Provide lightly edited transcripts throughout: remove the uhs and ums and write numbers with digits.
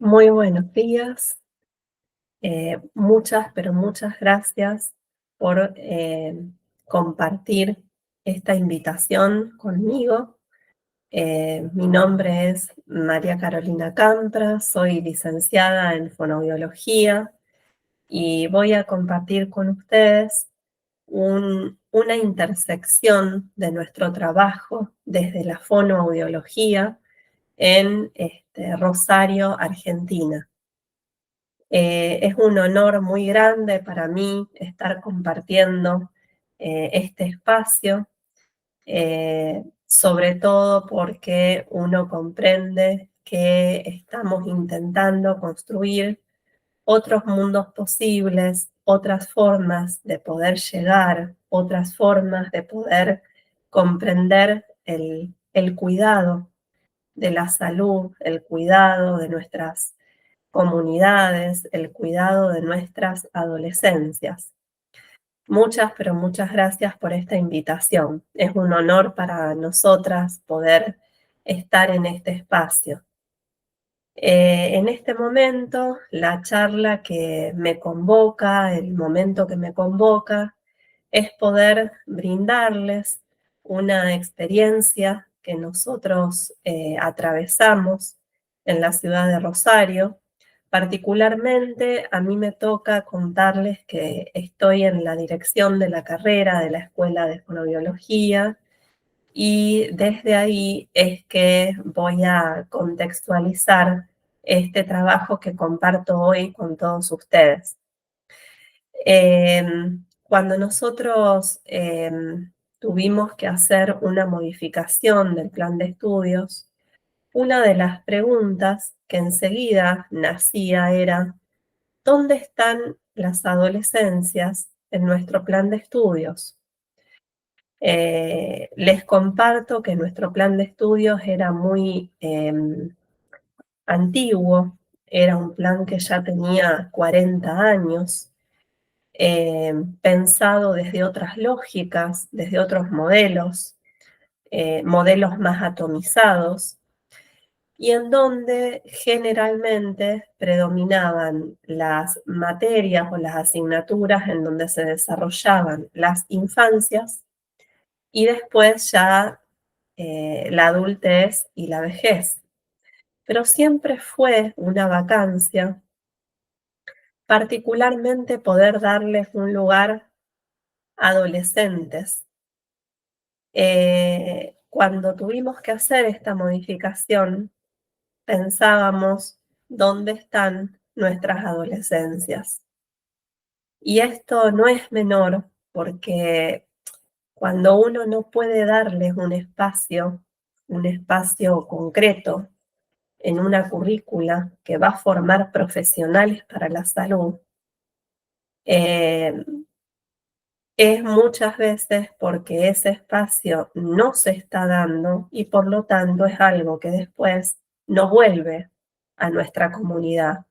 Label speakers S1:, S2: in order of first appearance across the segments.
S1: Muy buenos días. Muchas, pero muchas gracias por compartir esta invitación conmigo. Mi nombre es María Carolina Campra, soy licenciada en fonoaudiología y voy a compartir con ustedes una intersección de nuestro trabajo desde la fonoaudiología en Rosario, Argentina. Es un honor muy grande para mí estar compartiendo este espacio, sobre todo porque uno comprende que estamos intentando construir otros mundos posibles, otras formas de poder llegar, otras formas de poder comprender el cuidado de la salud, el cuidado de nuestras comunidades, el cuidado de nuestras adolescencias. Muchas, pero muchas gracias por esta invitación. Es un honor para nosotras poder estar en este espacio. En este momento, la charla que me convoca, el momento que me convoca, es poder brindarles una experiencia que nosotros atravesamos en la ciudad de Rosario. Particularmente a mí me toca contarles que estoy en la dirección de la carrera de la Escuela de Fonoaudiología y desde ahí es que voy a contextualizar este trabajo que comparto hoy con todos ustedes. Cuando nosotros tuvimos que hacer una modificación del plan de estudios, una de las preguntas que enseguida nacía era: ¿dónde están las adolescencias en nuestro plan de estudios? Les comparto que nuestro plan de estudios era muy antiguo, era un plan que ya tenía 40 años, pensado desde otras lógicas, desde otros modelos, modelos más atomizados, y en donde generalmente predominaban las materias o las asignaturas en donde se desarrollaban las infancias y después ya la adultez y la vejez. Pero siempre fue una vacancia, particularmente poder darles un lugar a adolescentes. Cuando tuvimos que hacer esta modificación, pensábamos dónde están nuestras adolescencias. Y esto no es menor porque cuando uno no puede darles un espacio concreto en una currícula que va a formar profesionales para la salud, eh, es muchas veces porque ese espacio no se está dando y por lo tanto es algo que después no vuelve a nuestra comunidad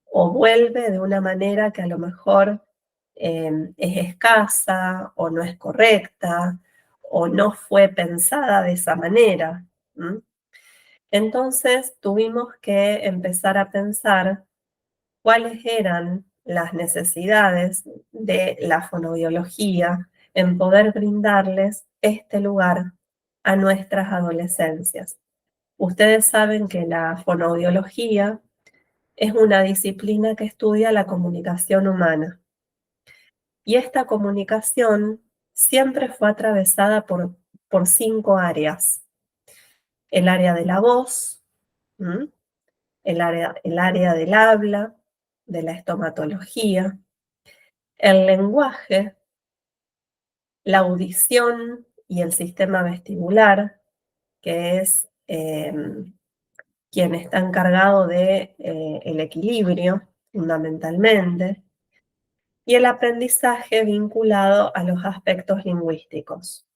S1: o vuelve de una manera que a lo mejor es escasa o no es correcta o no fue pensada de esa manera. Entonces tuvimos que empezar a pensar cuáles eran las necesidades de la fonoaudiología en poder brindarles este lugar a nuestras adolescencias. Ustedes saben que la fonoaudiología es una disciplina que estudia la comunicación humana. Y esta comunicación siempre fue atravesada por 5 áreas. El área de la voz, el área del habla, de la estomatología, el lenguaje, la audición y el sistema vestibular, que es quien está encargado de el equilibrio, fundamentalmente, y el aprendizaje vinculado a los aspectos lingüísticos.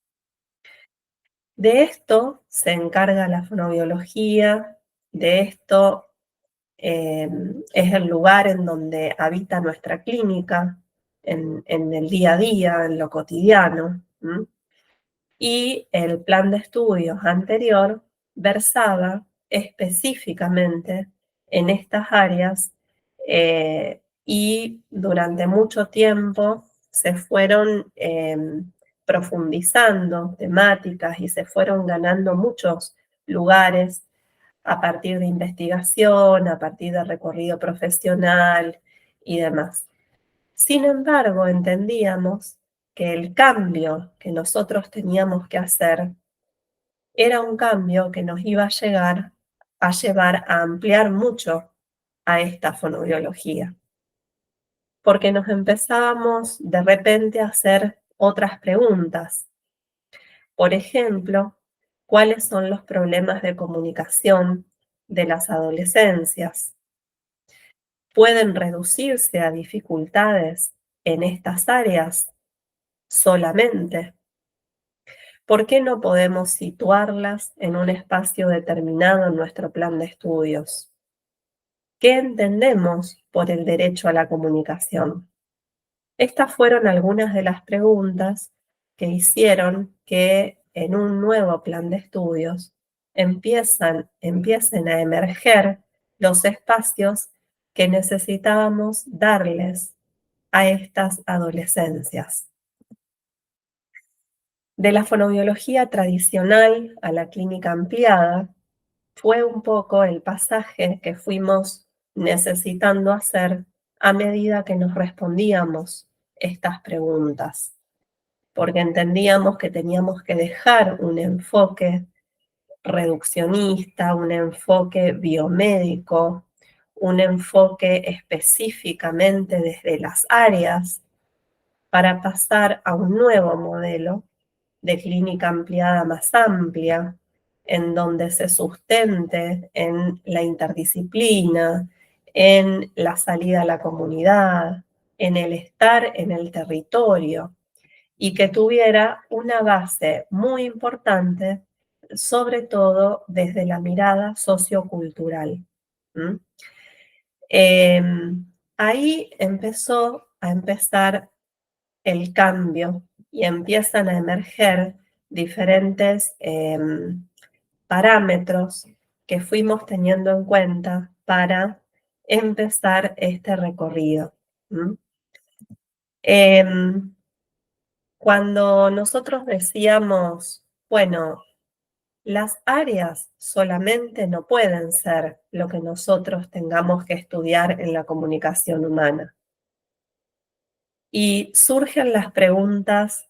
S1: De esto se encarga la fonoaudiología, de esto es el lugar en donde habita nuestra clínica, en el día a día, en lo cotidiano. Y el plan de estudios anterior versaba específicamente en estas áreas y durante mucho tiempo se fueron profundizando temáticas y se fueron ganando muchos lugares a partir de investigación, a partir de recorrido profesional y demás. Sin embargo, entendíamos que el cambio que nosotros teníamos que hacer era un cambio que nos iba a llevar a ampliar mucho a esta fonobiología, porque nos empezábamos de repente a hacer otras preguntas. Por ejemplo, ¿cuáles son los problemas de comunicación de las adolescencias? ¿Pueden reducirse a dificultades en estas áreas solamente? ¿Por qué no podemos situarlas en un espacio determinado en nuestro plan de estudios? ¿Qué entendemos por el derecho a la comunicación? Estas fueron algunas de las preguntas que hicieron que en un nuevo plan de estudios empiecen a emerger los espacios que necesitábamos darles a estas adolescencias. De la fonoaudiología tradicional a la clínica ampliada fue un poco el pasaje que fuimos necesitando hacer a medida que nos respondíamos estas preguntas, porque entendíamos que teníamos que dejar un enfoque reduccionista, un enfoque biomédico, un enfoque específicamente desde las áreas para pasar a un nuevo modelo de clínica ampliada más amplia, en donde se sustente en la interdisciplina, en la salida a la comunidad, en el estar en el territorio y que tuviera una base muy importante, sobre todo desde la mirada sociocultural. ¿Mm? Eh, Ahí empezó a empezar el cambio y empiezan a emerger diferentes parámetros que fuimos teniendo en cuenta para empezar este recorrido. Cuando nosotros decíamos, bueno, las áreas solamente no pueden ser lo que nosotros tengamos que estudiar en la comunicación humana. Y surgen las preguntas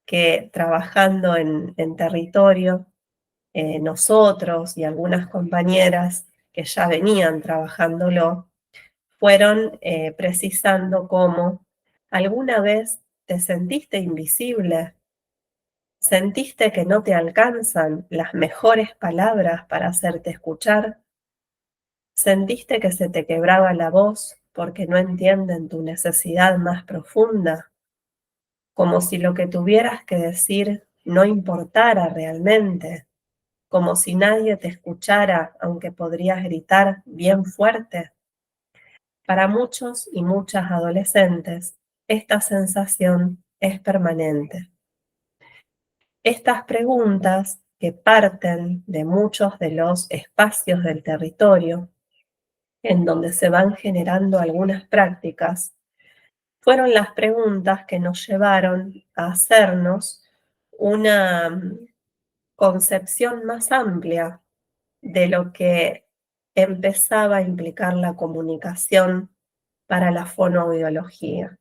S1: que trabajando en territorio, nosotros y algunas compañeras que ya venían trabajándolo, fueron precisando cómo alguna vez te sentiste invisible, sentiste que no te alcanzan las mejores palabras para hacerte escuchar, sentiste que se te quebraba la voz porque no entienden tu necesidad más profunda, como si lo que tuvieras que decir no importara realmente, como si nadie te escuchara, aunque podrías gritar bien fuerte. Para muchos y muchas adolescentes, esta sensación es permanente. Estas preguntas, que parten de muchos de los espacios del territorio, en donde se van generando algunas prácticas, fueron las preguntas que nos llevaron a hacernos una concepción más amplia de lo que empezaba a implicar la comunicación para la fonoaudiología,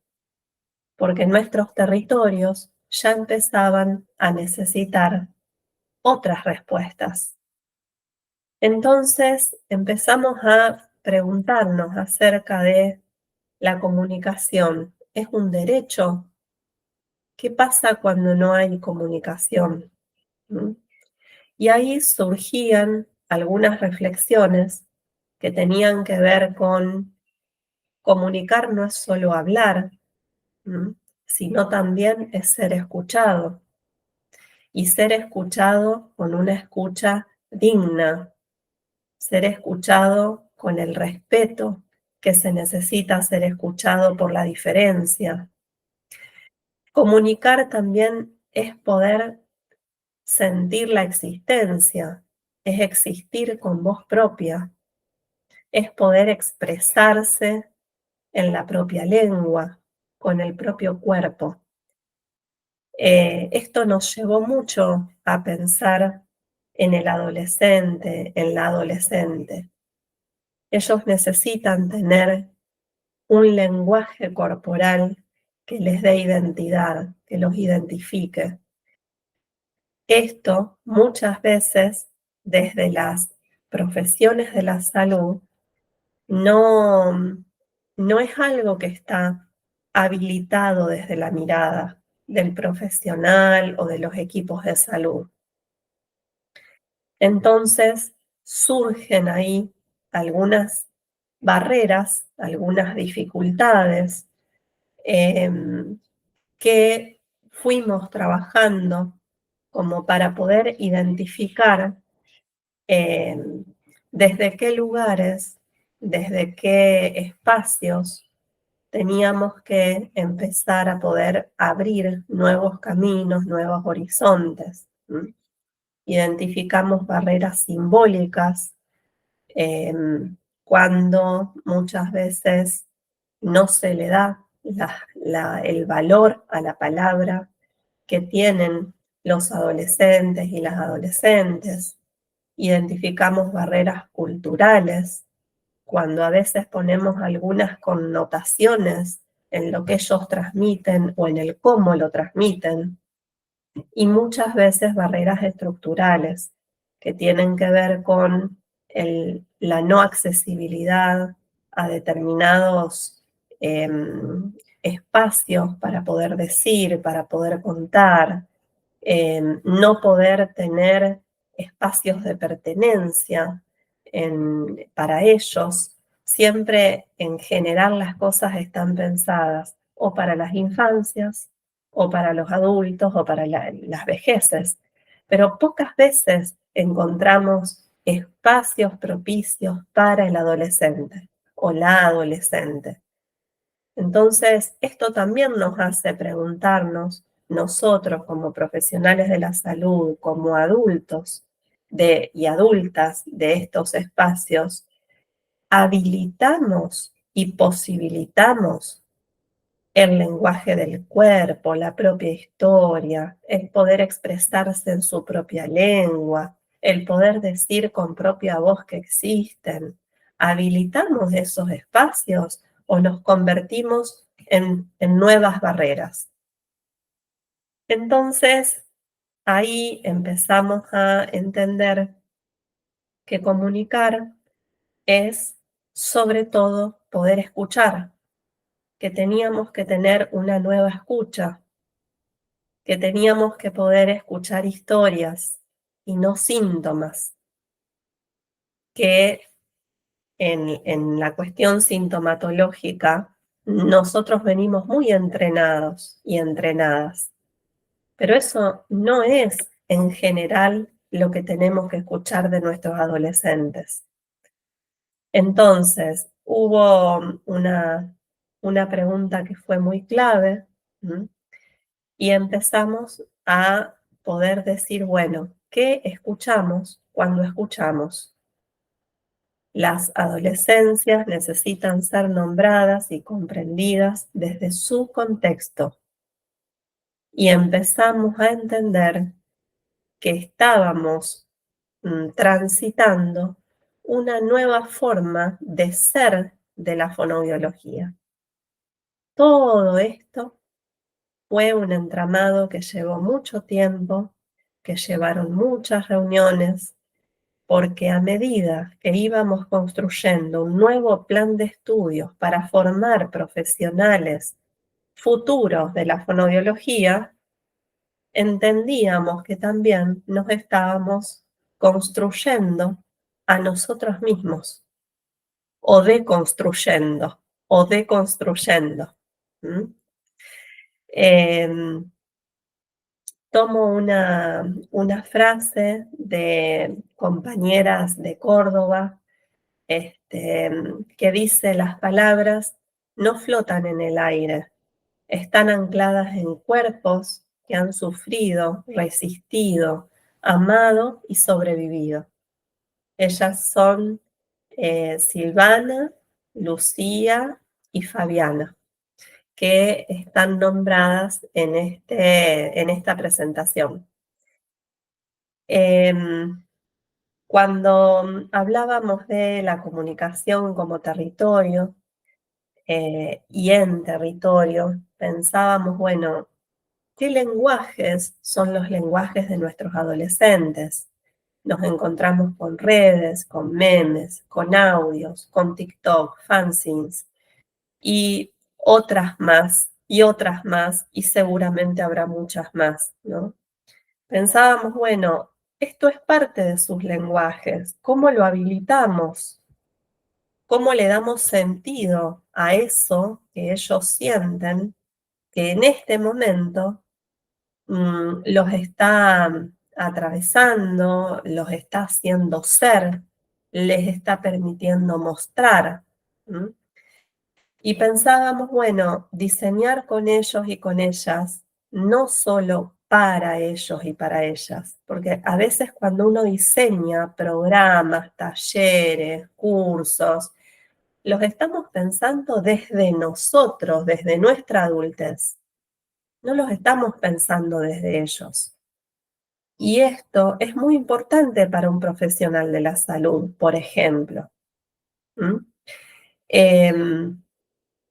S1: porque nuestros territorios ya empezaban a necesitar otras respuestas. Entonces empezamos a preguntarnos acerca de la comunicación. ¿Es un derecho? ¿Qué pasa cuando no hay comunicación? ¿Mm? Y ahí surgían algunas reflexiones que tenían que ver con comunicar no es solo hablar, sino también es ser escuchado. Y ser escuchado con una escucha digna, ser escuchado con el respeto que se necesita ser escuchado por la diferencia. Comunicar también es poder sentir la existencia, es existir con voz propia, es poder expresarse en la propia lengua, con el propio cuerpo. Esto nos llevó mucho a pensar en el adolescente, en la adolescente. Ellos necesitan tener un lenguaje corporal que les dé identidad, que los identifique. Esto muchas veces desde las profesiones de la salud no es algo que está habilitado desde la mirada del profesional o de los equipos de salud. Entonces surgen ahí algunas barreras, algunas dificultades que fuimos trabajando como para poder identificar desde qué lugares, desde qué espacios teníamos que empezar a poder abrir nuevos caminos, nuevos horizontes. Identificamos barreras simbólicas cuando muchas veces no se le da el valor a la palabra que tienen los adolescentes y las adolescentes. Identificamos barreras culturales cuando a veces ponemos algunas connotaciones en lo que ellos transmiten o en el cómo lo transmiten, y muchas veces barreras estructurales que tienen que ver con la no accesibilidad a determinados espacios para poder decir, para poder contar, no poder tener espacios de pertenencia para ellos. Siempre en general las cosas están pensadas o para las infancias, o para los adultos, o para las vejeces, pero pocas veces encontramos espacios propicios para el adolescente o la adolescente. Entonces, esto también nos hace preguntarnos, nosotros como profesionales de la salud, como adultos y adultas de estos espacios, habilitamos y posibilitamos el lenguaje del cuerpo, la propia historia, el poder expresarse en su propia lengua, el poder decir con propia voz que existen. ¿Habilitamos esos espacios o nos convertimos en nuevas barreras? Entonces, ahí empezamos a entender que comunicar es sobre todo poder escuchar, que teníamos que tener una nueva escucha, que teníamos que poder escuchar historias y no síntomas, que en la cuestión sintomatológica nosotros venimos muy entrenados y entrenadas, pero eso no es en general lo que tenemos que escuchar de nuestros adolescentes. Entonces, hubo una pregunta que fue muy clave, y empezamos a poder decir, bueno, ¿qué escuchamos cuando escuchamos? Las adolescencias necesitan ser nombradas y comprendidas desde su contexto. Y empezamos a entender que estábamos transitando una nueva forma de ser de la fonoaudiología. Todo esto fue un entramado que llevó mucho tiempo, que llevaron muchas reuniones, porque a medida que íbamos construyendo un nuevo plan de estudios para formar profesionales futuros de la fonoaudiología, entendíamos que también nos estábamos construyendo a nosotros mismos, o deconstruyendo, o deconstruyendo. Tomo una frase de compañeras de Córdoba, que dice: las palabras no flotan en el aire, están ancladas en cuerpos que han sufrido, resistido, amado y sobrevivido. Ellas son Silvana, Lucía y Fabiana, que están nombradas en esta presentación. Cuando hablábamos de la comunicación como territorio y en territorio, pensábamos, bueno, ¿qué lenguajes son los lenguajes de nuestros adolescentes? Nos encontramos con redes, con memes, con audios, con TikTok, fanzines y otras más, y seguramente habrá muchas más, ¿no? Pensábamos, bueno, esto es parte de sus lenguajes, ¿cómo lo habilitamos? ¿Cómo le damos sentido a eso que ellos sienten que en este momento los está atravesando, los está haciendo ser, les está permitiendo mostrar? Y pensábamos, bueno, diseñar con ellos y con ellas, no solo para ellos y para ellas, porque a veces cuando uno diseña programas, talleres, cursos, los estamos pensando desde nosotros, desde nuestra adultez, no los estamos pensando desde ellos. Y esto es muy importante para un profesional de la salud, por ejemplo.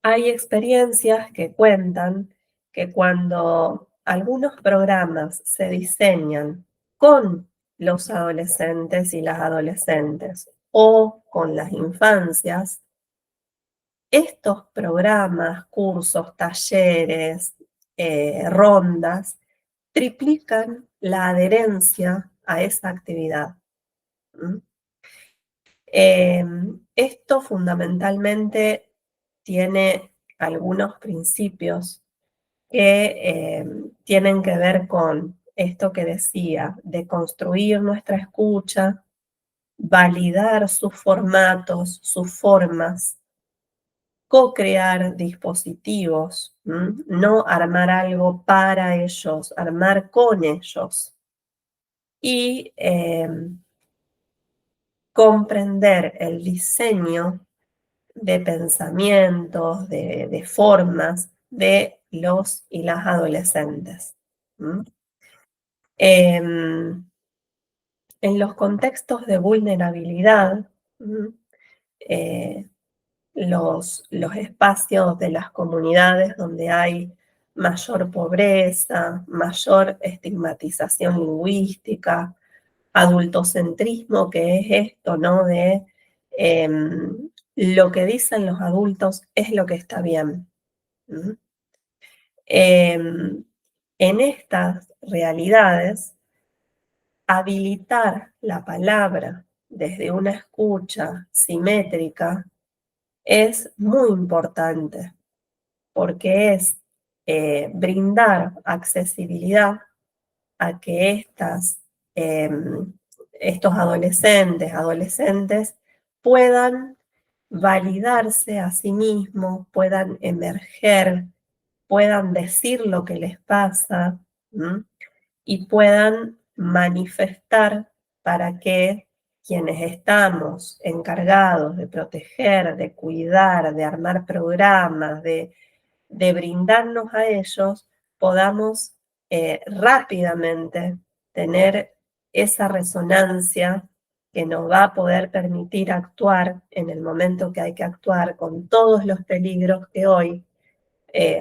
S1: Hay experiencias que cuentan que cuando algunos programas se diseñan con los adolescentes y las adolescentes o con las infancias, estos programas, cursos, talleres, rondas, triplican la adherencia a esa actividad. Esto fundamentalmente tiene algunos principios que tienen que ver con esto que decía, de construir nuestra escucha, validar sus formatos, sus formas, co-crear dispositivos, no armar algo para ellos, armar con ellos. Y comprender el diseño de pensamientos, de formas de los y las adolescentes. En los contextos de vulnerabilidad, eh, los espacios de las comunidades donde hay mayor pobreza, mayor estigmatización lingüística, adultocentrismo, que es esto, ¿no? De lo que dicen los adultos es lo que está bien. En estas realidades, habilitar la palabra desde una escucha simétrica es muy importante porque es brindar accesibilidad a que estos adolescentes puedan validarse a sí mismos, puedan emerger, puedan decir lo que les pasa, y puedan manifestar para que quienes estamos encargados de proteger, de cuidar, de armar programas, de brindarnos a ellos, podamos rápidamente tener esa resonancia que nos va a poder permitir actuar en el momento que hay que actuar con todos los peligros que hoy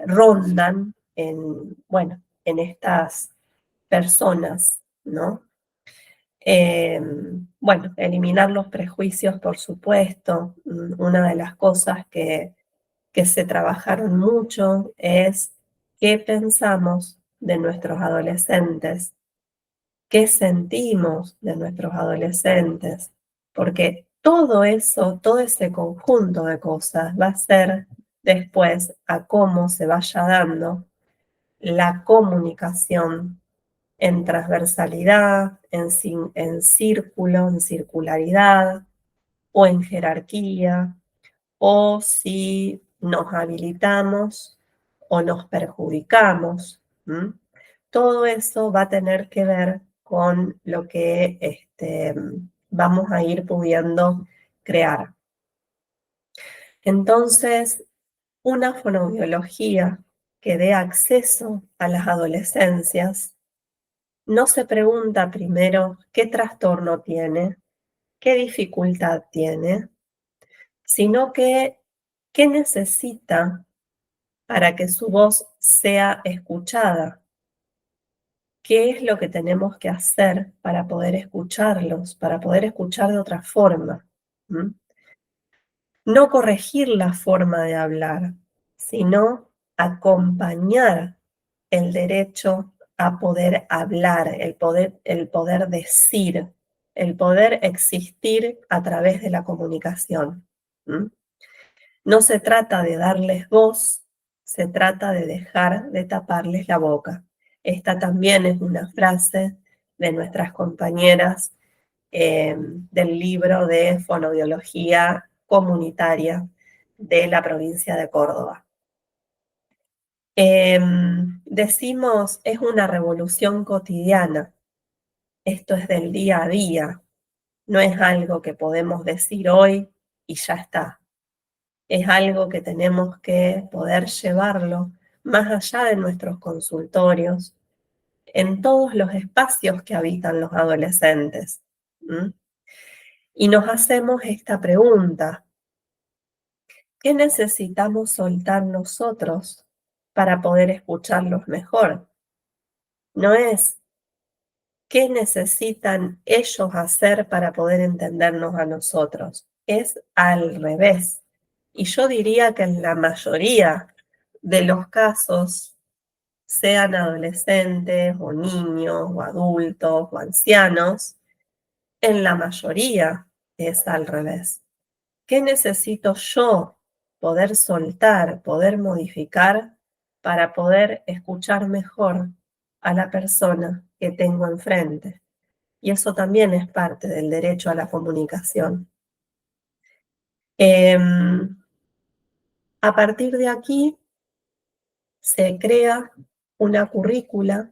S1: rondan bueno, en estas personas, ¿no? Bueno, eliminar los prejuicios, por supuesto. Una de las cosas que se trabajaron mucho es qué pensamos de nuestros adolescentes, qué sentimos de nuestros adolescentes, porque todo eso, todo ese conjunto de cosas va a ser después a cómo se vaya dando la comunicación en transversalidad, en círculo, en circularidad o en jerarquía, o si nos habilitamos o nos perjudicamos. Todo eso va a tener que ver con lo que vamos a ir pudiendo crear. Entonces, una fonoaudiología que dé acceso a las adolescencias no se pregunta primero qué trastorno tiene, qué dificultad tiene, sino que qué necesita para que su voz sea escuchada, qué es lo que tenemos que hacer para poder escucharlos, para poder escuchar de otra forma. ¿M? No corregir la forma de hablar, sino acompañar el derecho a poder hablar, el poder decir, el poder existir a través de la comunicación. ¿M? No se trata de darles voz, se trata de dejar de taparles la boca. Esta también es una frase de nuestras compañeras del libro de fonoaudiología comunitaria de la provincia de Córdoba. Decimos, es una revolución cotidiana. Esto es del día a día. No es algo que podemos decir hoy y ya está. Es algo que tenemos que poder llevarlo más allá de nuestros consultorios, en todos los espacios que habitan los adolescentes. ¿M? Y nos hacemos esta pregunta: ¿qué necesitamos soltar nosotros para poder escucharlos mejor? No es qué necesitan ellos hacer para poder entendernos a nosotros, es al revés. Y yo diría que en la mayoría de los casos, sean adolescentes o niños o adultos o ancianos, en la mayoría es al revés. ¿Qué necesito yo poder soltar, poder modificar para poder escuchar mejor a la persona que tengo enfrente? Y eso también es parte del derecho a la comunicación. A partir de aquí se crea una currícula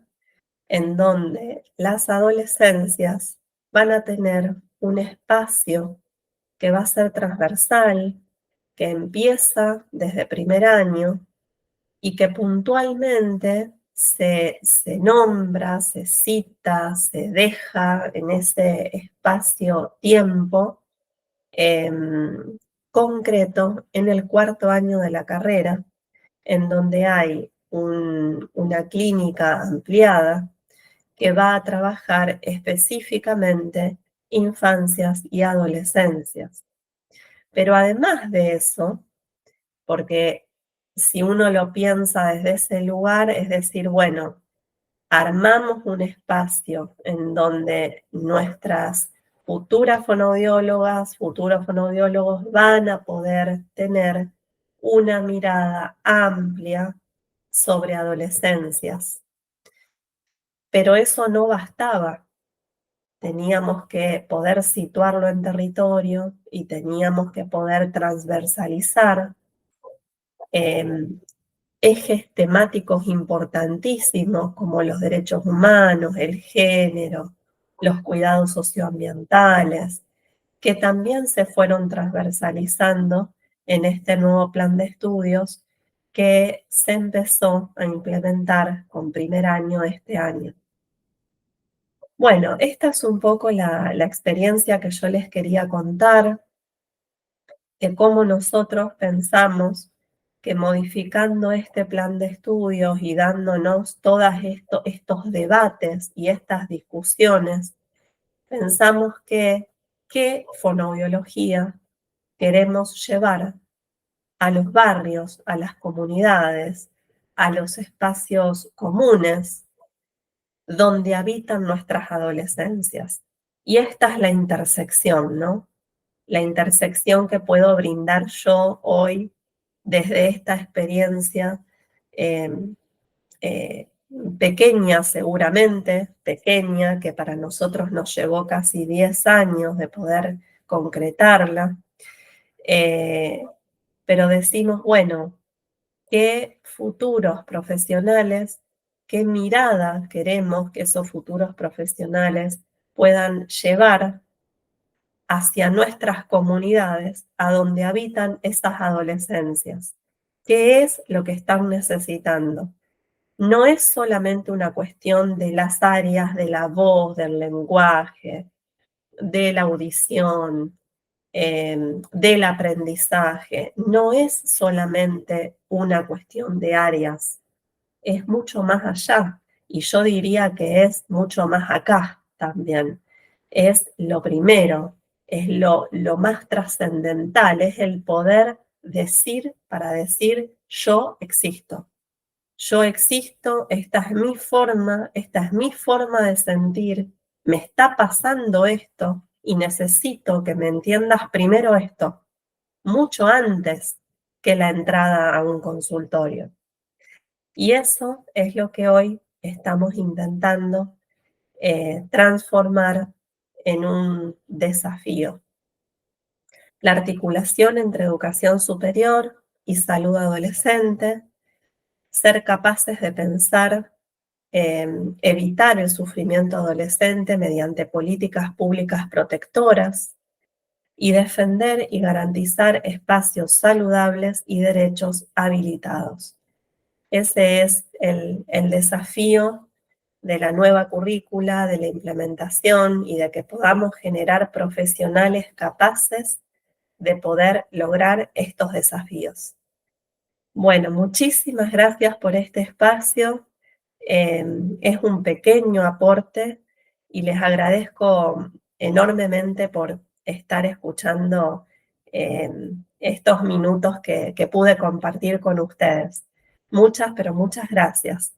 S1: en donde las adolescencias van a tener un espacio que va a ser transversal, que empieza desde primer año y que puntualmente se nombra, se cita, se deja en ese espacio-tiempo concreto en el cuarto año de la carrera, en donde hay una clínica ampliada que va a trabajar específicamente infancias y adolescencias. Pero además de eso, porque si uno lo piensa desde ese lugar, es decir, bueno, armamos un espacio en donde nuestras futuras fonoaudiólogas, futuros fonoaudiólogos van a poder tener una mirada amplia sobre adolescencias. Pero eso no bastaba. Teníamos que poder situarlo en territorio y teníamos que poder transversalizar ejes temáticos importantísimos como los derechos humanos, el género, los cuidados socioambientales, que también se fueron transversalizando en este nuevo plan de estudios que se empezó a implementar con primer año este año. Bueno, esta es un poco la experiencia que yo les quería contar, de cómo nosotros pensamos que modificando este plan de estudios y dándonos todos estos debates y estas discusiones, pensamos que qué fonoaudiología queremos llevar a los barrios, a las comunidades, a los espacios comunes donde habitan nuestras adolescencias. Y esta es la intersección, ¿no? La intersección que puedo brindar yo hoy desde esta experiencia eh, eh, pequeña seguramente, pequeña, que para nosotros nos llevó casi 10 años de poder concretarla, eh, pero decimos, bueno, qué futuros profesionales, qué mirada queremos que esos futuros profesionales puedan llevar hacia nuestras comunidades, a donde habitan esas adolescencias. ¿Qué es lo que están necesitando? No es solamente una cuestión de las áreas de la voz, del lenguaje, de la audición, del aprendizaje. No es solamente una cuestión de áreas, es mucho más allá. Y yo diría que es mucho más acá también. Es lo primero, es lo más trascendental, es el poder decir para decir yo existo. Yo existo, esta es mi forma de sentir, me está pasando esto y necesito que me entiendas primero esto, mucho antes que la entrada a un consultorio. Y eso es lo que hoy estamos intentando transformar en un desafío. La articulación entre educación superior y salud adolescente, ser capaces de pensar evitar el sufrimiento adolescente mediante políticas públicas protectoras y defender y garantizar espacios saludables y derechos habilitados. Ese es el desafío de la nueva currícula, de la implementación y de que podamos generar profesionales capaces de poder lograr estos desafíos. Bueno, muchísimas gracias por este espacio. Es un pequeño aporte y les agradezco enormemente por estar escuchando estos minutos que pude compartir con ustedes. Muchas, pero muchas gracias.